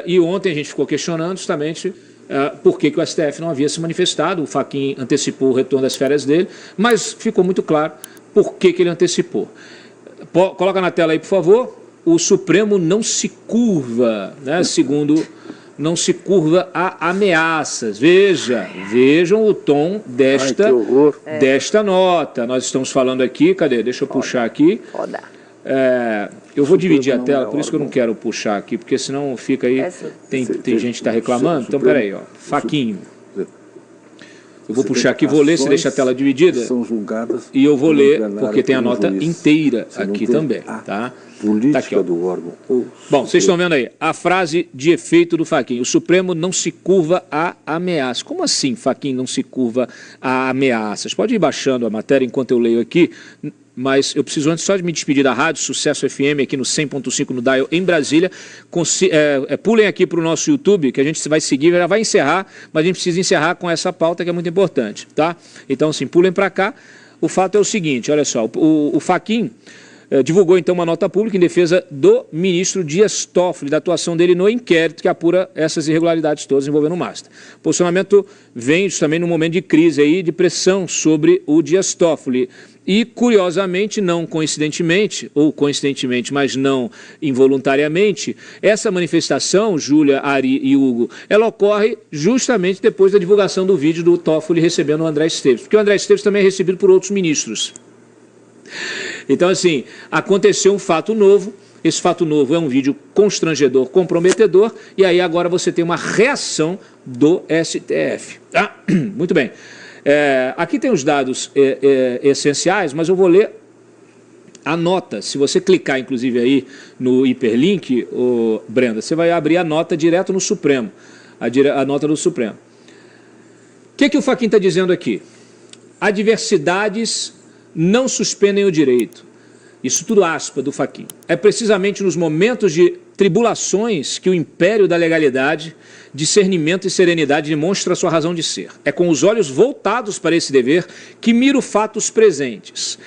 E ontem a gente ficou questionando justamente por que o STF não havia se manifestado. O Fachin antecipou o retorno das férias dele, mas ficou muito claro por que ele antecipou. Coloca na tela aí, por favor. O Supremo não se curva, né, segundo... não se curva a ameaças. Vejam o tom desta nota. Nós estamos falando aqui, cadê? Deixa eu puxar aqui. Eu vou dividir a tela, por isso que eu não quero puxar aqui, porque senão fica aí, tem gente que está reclamando. Então, peraí, ó, Fachinho. Eu vou puxar aqui, vou ler, se deixa a tela dividida, e eu vou ler, porque tem a nota inteira aqui também, tá? Política tá aqui, do órgão. Bom, vocês estão vendo aí, a frase de efeito do Fachin: o Supremo não se curva a ameaças. Como assim, Fachin não se curva a ameaças? Pode ir baixando a matéria enquanto eu leio aqui, mas eu preciso antes só de me despedir da rádio Sucesso FM aqui no 100.5 no Dial em Brasília. Pulem aqui para o nosso YouTube, que a gente vai seguir, já vai encerrar, mas a gente precisa encerrar com essa pauta que é muito importante, tá? Então, assim, pulem para cá. O fato é o seguinte, olha só, o Fachin divulgou então uma nota pública em defesa do ministro Dias Toffoli, da atuação dele no inquérito que apura essas irregularidades todas envolvendo o Master. O posicionamento vem também num momento de crise aí, de pressão sobre o Dias Toffoli. E, curiosamente, não coincidentemente, ou coincidentemente, mas não involuntariamente, essa manifestação, Júlia, Ari e Hugo, ela ocorre justamente depois da divulgação do vídeo do Toffoli recebendo o André Esteves, porque o André Esteves também é recebido por outros ministros. Então, assim, aconteceu um fato novo. Esse fato novo é um vídeo constrangedor, comprometedor, e aí agora você tem uma reação do STF. Tá? Muito bem. Aqui tem os dados essenciais, mas eu vou ler a nota. Se você clicar, inclusive, aí no hiperlink, Brenda, você vai abrir a nota direto no Supremo, a nota do Supremo. O que o Fachin está dizendo aqui? Adversidades não suspendem o direito. Isso tudo aspa do Fachin. É precisamente nos momentos de tribulações que o império da legalidade, discernimento e serenidade demonstra sua razão de ser. É com os olhos voltados para esse dever que miro fatos presentes.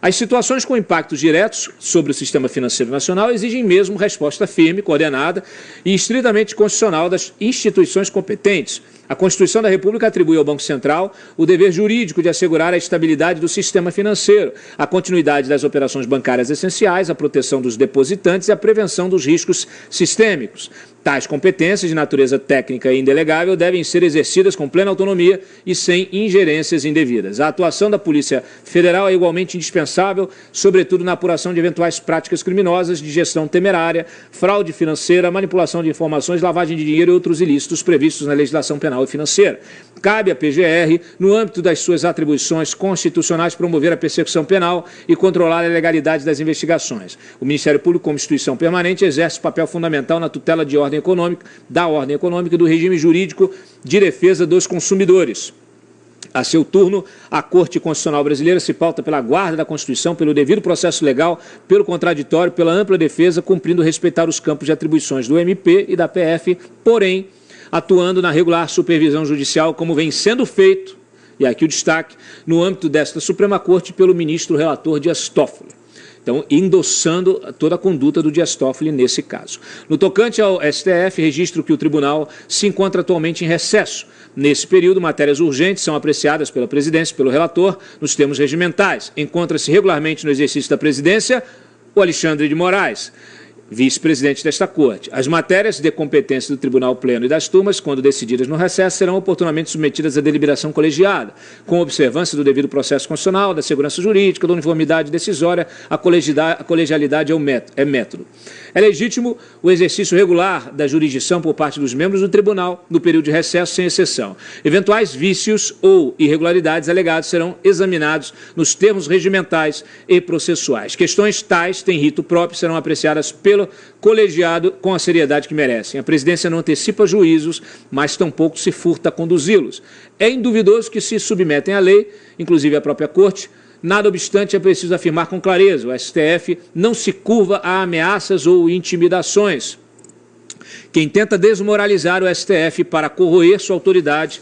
As situações com impactos diretos sobre o sistema financeiro nacional exigem mesmo resposta firme, coordenada e estritamente constitucional das instituições competentes. A Constituição da República atribui ao Banco Central o dever jurídico de assegurar a estabilidade do sistema financeiro, a continuidade das operações bancárias essenciais, a proteção dos depositantes e a prevenção dos riscos sistêmicos. Tais competências de natureza técnica e indelegável devem ser exercidas com plena autonomia e sem ingerências indevidas. A atuação da Polícia Federal é igualmente indispensável, sobretudo na apuração de eventuais práticas criminosas de gestão temerária, fraude financeira, manipulação de informações, lavagem de dinheiro e outros ilícitos previstos na legislação penal e financeira. Cabe à PGR, no âmbito das suas atribuições constitucionais, promover a persecução penal e controlar a legalidade das investigações. O Ministério Público, como instituição permanente, exerce papel fundamental na tutela da ordem econômica e do regime jurídico de defesa dos consumidores. A seu turno, a Corte Constitucional Brasileira se pauta pela guarda da Constituição, pelo devido processo legal, pelo contraditório, pela ampla defesa, cumprindo respeitar os campos de atribuições do MP e da PF, porém, atuando na regular supervisão judicial, como vem sendo feito, e aqui o destaque, no âmbito desta Suprema Corte, pelo ministro relator Dias Toffoli. Então, endossando toda a conduta do Dias Toffoli nesse caso. No tocante ao STF, registro que o tribunal se encontra atualmente em recesso. Nesse período, matérias urgentes são apreciadas pela presidência e pelo relator nos termos regimentais. Encontra-se regularmente no exercício da presidência o Alexandre de Moraes, vice-presidente desta Corte. As matérias de competência do Tribunal Pleno e das turmas, quando decididas no recesso, serão oportunamente submetidas à deliberação colegiada, com observância do devido processo constitucional, da segurança jurídica, da uniformidade decisória, a colegialidade é método. É legítimo o exercício regular da jurisdição por parte dos membros do tribunal no período de recesso, sem exceção. Eventuais vícios ou irregularidades alegados serão examinados nos termos regimentais e processuais. Questões tais têm rito próprio, serão apreciadas pelo colegiado com a seriedade que merecem. A presidência não antecipa juízos, mas tampouco se furta a conduzi-los. É induvidoso que se submetem à lei, inclusive à própria Corte. Nada obstante, é preciso afirmar com clareza: o STF não se curva a ameaças ou intimidações. Quem tenta desmoralizar o STF para corroer sua autoridade,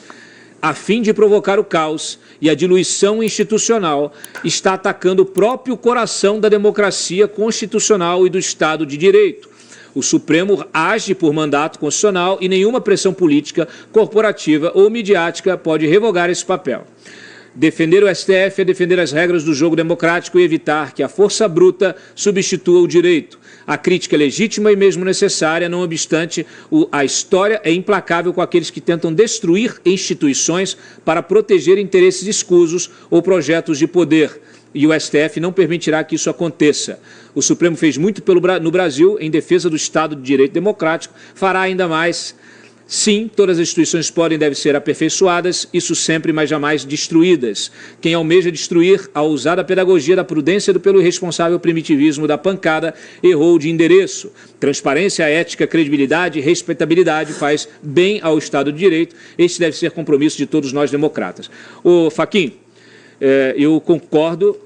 a fim de provocar o caos e a diluição institucional, está atacando o próprio coração da democracia constitucional e do Estado de Direito. O Supremo age por mandato constitucional e nenhuma pressão política, corporativa ou midiática pode revogar esse papel. Defender o STF é defender as regras do jogo democrático e evitar que a força bruta substitua o direito. A crítica é legítima e mesmo necessária, não obstante, a história é implacável com aqueles que tentam destruir instituições para proteger interesses escusos ou projetos de poder. E o STF não permitirá que isso aconteça. O Supremo fez muito no Brasil em defesa do Estado de Direito Democrático, fará ainda mais. Sim, todas as instituições podem e devem ser aperfeiçoadas, isso sempre, mas jamais destruídas. Quem almeja destruir, ao usar a pedagogia da prudência pelo irresponsável primitivismo da pancada, errou de endereço. Transparência, ética, credibilidade e respeitabilidade faz bem ao Estado de Direito. Este deve ser compromisso de todos nós democratas. Ô, Fachin, eu concordo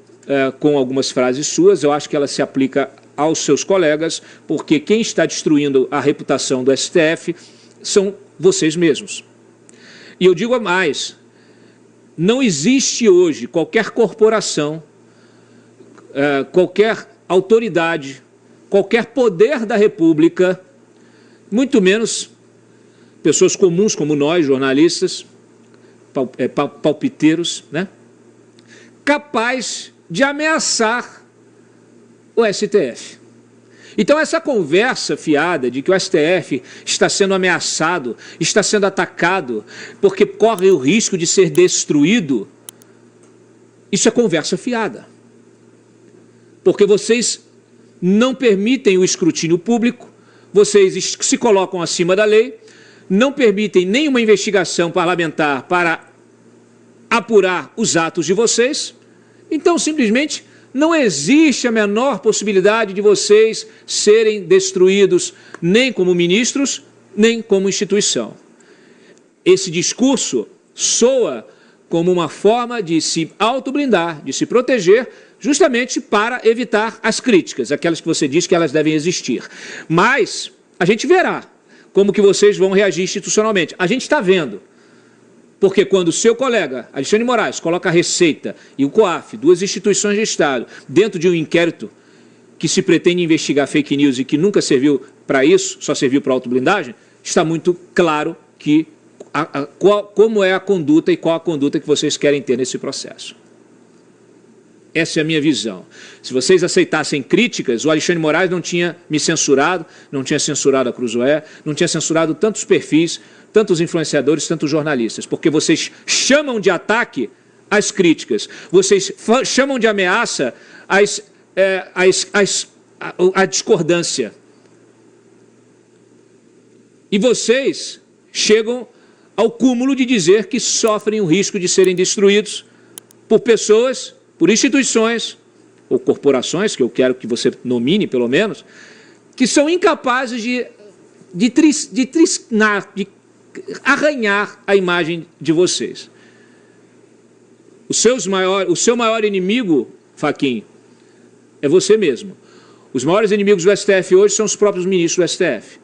com algumas frases suas, eu acho que ela se aplica aos seus colegas, porque quem está destruindo a reputação do STF são vocês mesmos. E eu digo a mais, não existe hoje qualquer corporação, qualquer autoridade, qualquer poder da República, muito menos pessoas comuns como nós, jornalistas, palpiteiros, né, capaz de ameaçar o STF. Então, essa conversa fiada de que o STF está sendo ameaçado, está sendo atacado, porque corre o risco de ser destruído, isso é conversa fiada. Porque vocês não permitem o escrutínio público, vocês se colocam acima da lei, não permitem nenhuma investigação parlamentar para apurar os atos de vocês, então, simplesmente, não existe a menor possibilidade de vocês serem destruídos, nem como ministros, nem como instituição. Esse discurso soa como uma forma de se autoblindar, de se proteger, justamente para evitar as críticas, aquelas que você diz que elas devem existir. Mas a gente verá como que vocês vão reagir institucionalmente. A gente está vendo. Porque quando o seu colega, Alexandre Moraes, coloca a Receita e o COAF, duas instituições de Estado, dentro de um inquérito que se pretende investigar fake news e que nunca serviu para isso, só serviu para autoblindagem, está muito claro que como é a conduta e qual a conduta que vocês querem ter nesse processo. Essa é a minha visão. Se vocês aceitassem críticas, o Alexandre Moraes não tinha me censurado, não tinha censurado a Cruzoé, não tinha censurado tantos perfis, tantos influenciadores, tantos jornalistas, porque vocês chamam de ataque as críticas, vocês chamam de ameaça a discordância. E vocês chegam ao cúmulo de dizer que sofrem o risco de serem destruídos por pessoas, por instituições ou corporações, que eu quero que você nomine pelo menos, que são incapazes de arranhar a imagem de vocês. O seu maior inimigo, Fachin, é você mesmo. Os maiores inimigos do STF hoje são os próprios ministros do STF.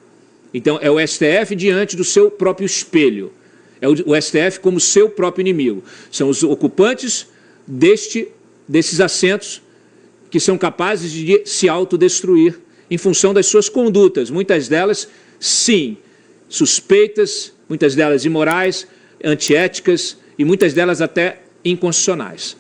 Então, é o STF diante do seu próprio espelho. É o STF como seu próprio inimigo. São os ocupantes desses assentos que são capazes de se autodestruir em função das suas condutas. Muitas delas, sim, suspeitas, muitas delas imorais, antiéticas e muitas delas até inconstitucionais.